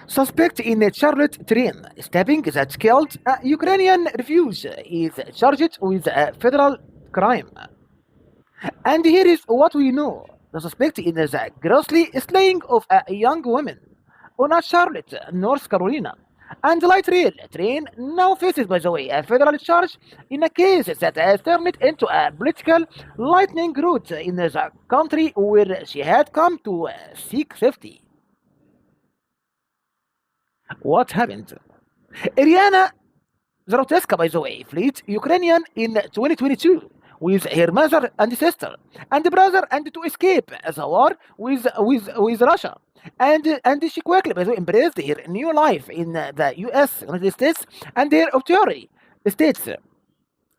Suspect in a Charlotte train stabbing that killed a Ukrainian refugee is charged with a federal crime. And here is what we know. The suspect in the grisly slaying of a young woman on a Charlotte, North Carolina. And light rail train now faces, by the way, a federal charge in a case that has turned it into a political lightning route in the country where she had come to seek safety. What happened? Iryna Zarutska, by the way, fled Ukrainian in 2022 with her mother and sister and brother and to escape the war with Russia. And she quickly, by the way, embraced her new life in the US, United States, and her obituary states.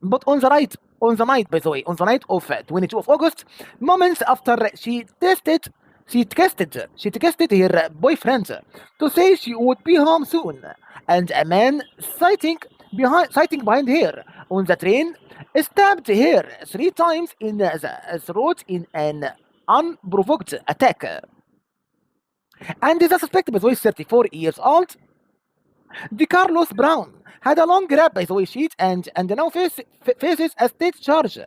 But on the night, by the way, on the night of 22 of August, moments after she texted her boyfriend to say she would be home soon, and a man sitting behind her on the train stabbed her 3 times in the throat in an unprovoked attack. And the suspect, by the way, 34 years old, Decarlos Brown, had a long rap, by the way, sheet and now faces a state charge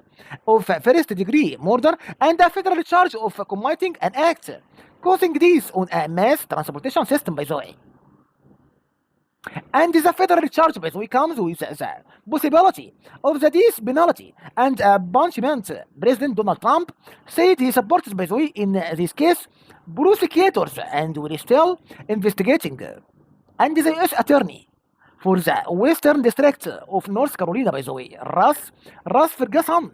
of first degree murder and a federal charge of committing an act causing this on a mass transportation system, by the way. And the federal charge, by the way, comes with the possibility of the death penalty and punishment. President Donald Trump said he supports, by the way, in this case, prosecutors and will still investigating. And the U.S. Attorney for the Western District of North Carolina, by the way, Russ Ferguson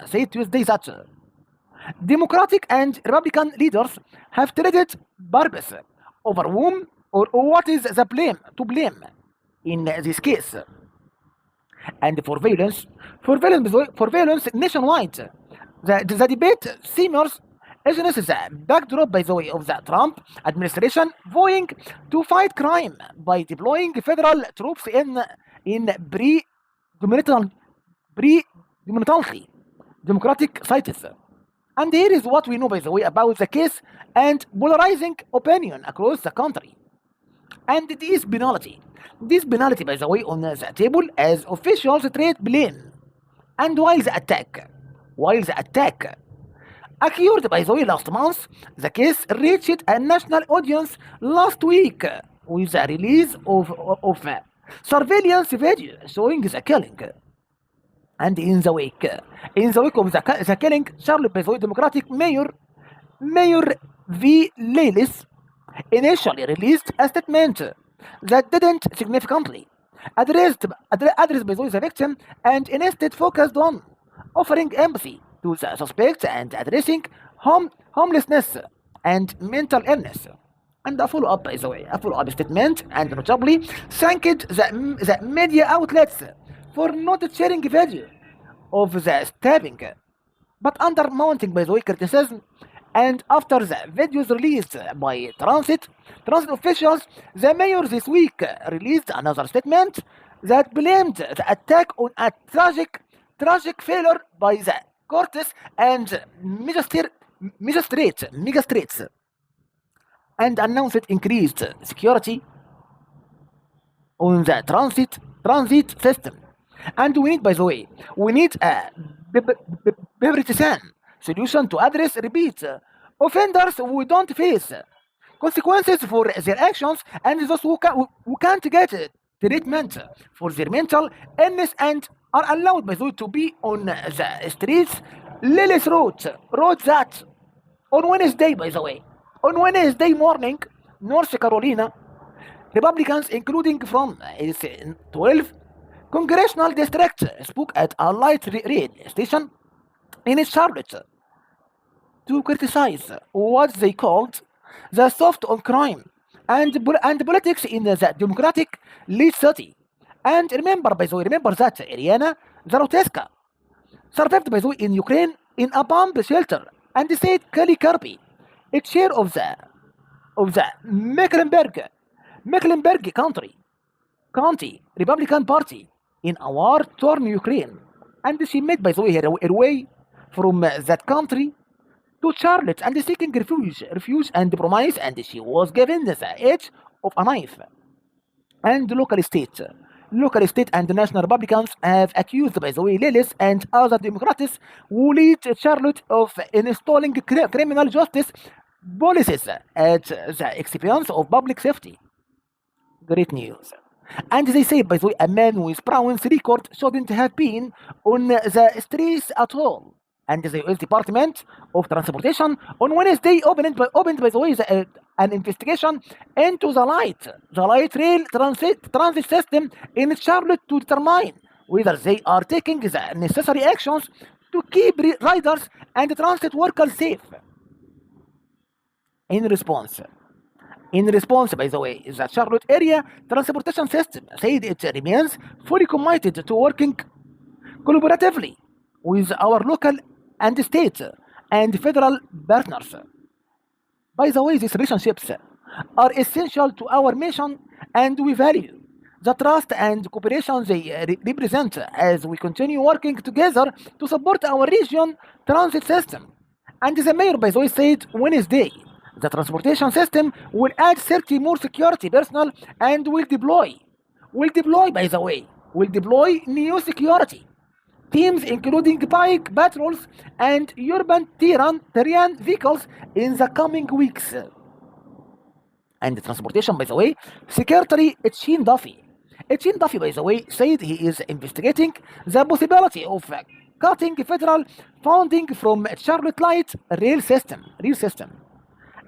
said Tuesday that Democratic and Republican leaders have traded barbs over whom or what is the blame in this case. And for violence nationwide. The debate simmers against the backdrop, by the way, of the Trump administration vowing to fight crime by deploying federal troops in predominantly Democratic cities. And here is what we know, by the way, about the case and polarizing opinion across the country. And this penalty, by the way, on the table as officials trade blame. And while the attack occurred, by the way, last month, the case reached a national audience last week with the release of surveillance video showing the killing. And in the wake of the killing, Charlotte, by the way, Democratic Mayor V. Lailis initially released a statement that didn't significantly address, by the way, the victim and instead focused on offering empathy to the suspects and addressing homelessness and mental illness. And a follow-up, by the way, a follow-up statement, and notably thanked the media outlets for not sharing video of the stabbing, but under mounting, by the way, criticism. And after the videos released by transit officials, the mayor this week released another statement that blamed the attack on a tragic failure by the courts and magistrates, and announced increased security on the transit system. And we need, by the way, a bipartisan solution to address repeat offenders who don't face consequences for their actions and those who can't get treatment for their mental illness and are allowed, by the way, to be on the streets. Lillis wrote that on Wednesday, by the way, on Wednesday morning, North Carolina Republicans, including from its 12 congressional district, spoke at a light rail station in Charlotte to criticize what they called the soft on crime and politics in the Democratic lead city. And remember, by the way, that Iryna Zarutska survived, by the way, in Ukraine in a bomb shelter and said Kelly Kirby, a chair of the Mecklenburg County Republican Party in a war-torn Ukraine. And she made, by the way, her way from that country to Charlotte and seeking refuge and promise, and she was given the age of a knife. And local state and national Republicans have accused, by the way, Lillis and other Democrats who lead Charlotte of installing criminal justice policies at the expense of public safety. Great news. And they say, by the way, a man with Brown's record shouldn't have been on the streets at all. And the US Department of Transportation on Wednesday opened by the way, an investigation into the light rail transit system in Charlotte to determine whether they are taking the necessary actions to keep riders and transit workers safe. In response, by the way, the Charlotte area transportation system said it remains fully committed to working collaboratively with our local and state and federal partners. By the way, these relationships are essential to our mission and we value the trust and cooperation they represent as we continue working together to support our region transit system. And the mayor, by the way, said Wednesday the transportation system will add 30 more security personnel and will deploy new security teams including bike patrols and urban terrain vehicles in the coming weeks. And the transportation, by the way, Secretary Etienne Duffy, by the way, said he is investigating the possibility of cutting federal funding from Charlotte Light rail system.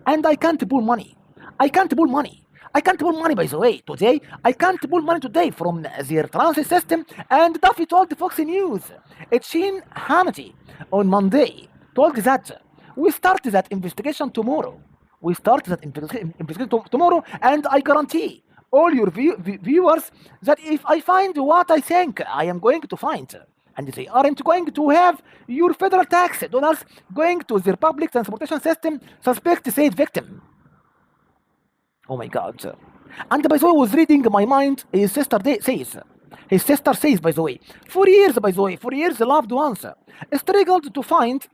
And I can't pull money. I can't pull money, by the way, today. I can't pull money today from their transit system. And Duffy told Fox News. Etienne Hannity on Monday told that we start that investigation tomorrow. Tomorrow, and I guarantee all your viewers that if I find what I think I am going to find, and they aren't going to have your federal tax dollars going to their public transportation system, suspect said victim. Oh my God. And by the way, I was reading my mind, his sister says, by the way, for years, the loved ones struggled to find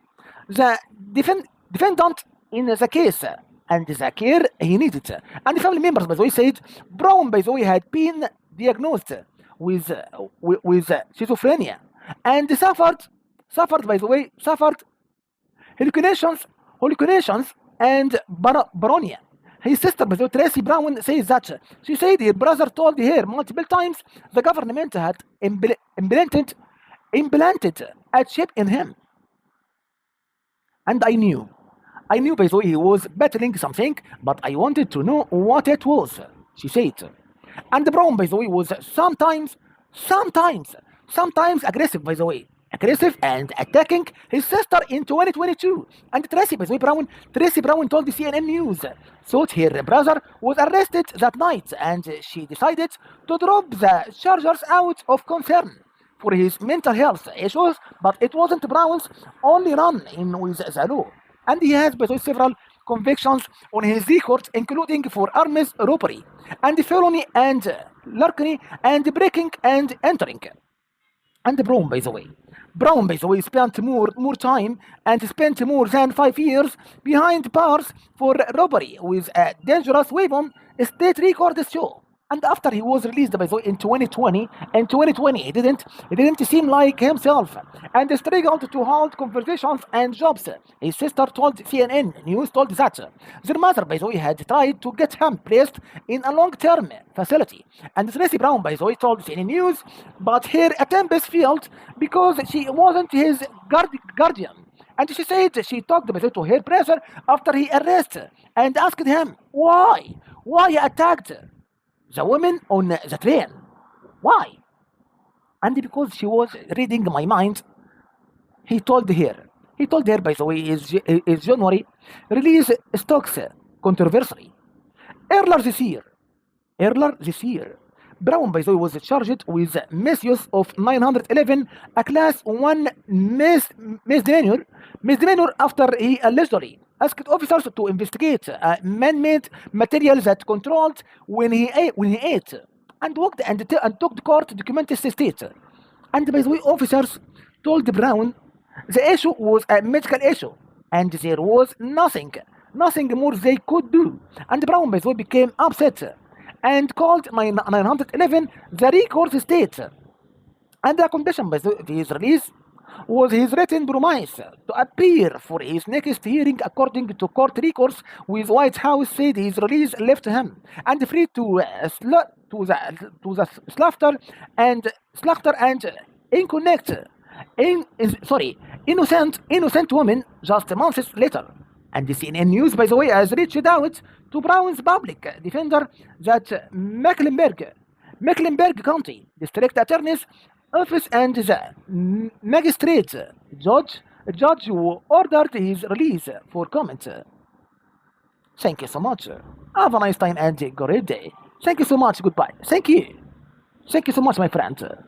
the defendant in the case and the care he needed. And the family members, by the way, said Brown, by the way, had been diagnosed with schizophrenia and suffered hallucinations and paranoia. His sister, by the way, Tracy Brown, says that she said her brother told her multiple times the government had implanted a chip in him. And I knew, by the way, he was battling something, but I wanted to know what it was, she said. And Brown, by the way, was sometimes aggressive, by the way, and attacking his sister in 2022. And Tracy Brown told the CNN News thought her brother was arrested that night, and she decided to drop the charges out of concern for his mental health issues. But it wasn't Brown's only run-in with the law, and he has several convictions on his record, including for arms robbery and felony and larceny and breaking and entering. And Brown, by the way, spent more time and spent more than 5 years behind bars for robbery with a dangerous weapon, state records show. And after he was released, by the way, in 2020, he didn't seem like himself and struggled to hold conversations and jobs. His sister told CNN News that their mother, by the way, had tried to get him placed in a long-term facility. And Tracy Brown, by the way, told CNN News, but her attempts failed because she wasn't his guardian. And she said she talked to her brother after he arrested and asked him why he attacked the woman on the train. Why? And because she was reading my mind, he told her, by the way, his January release stocks controversy. Earlier this year, Brown, by the way, was charged with misuse of 911, a class 1 misdemeanor after he allegedly asked officers to investigate man-made material that controlled when he ate, and walked and took the court documents state. And by the way, officers told Brown the issue was a medical issue and there was nothing more they could do. And Brown, by the way, became upset. and called 911 the recourse state. And the condition of his release was his written promise to appear for his next hearing according to court records, with White House said his release left him and free to slaughter and inconnect innocent women just months later. And the CNN News, by the way, has reached out to Brown's public defender that Mecklenburg County District Attorney's Office and the magistrate judge who ordered his release for comment. Thank you so much. Have a nice time and a great day. Thank you so much. Goodbye. Thank you. Thank you so much, my friend.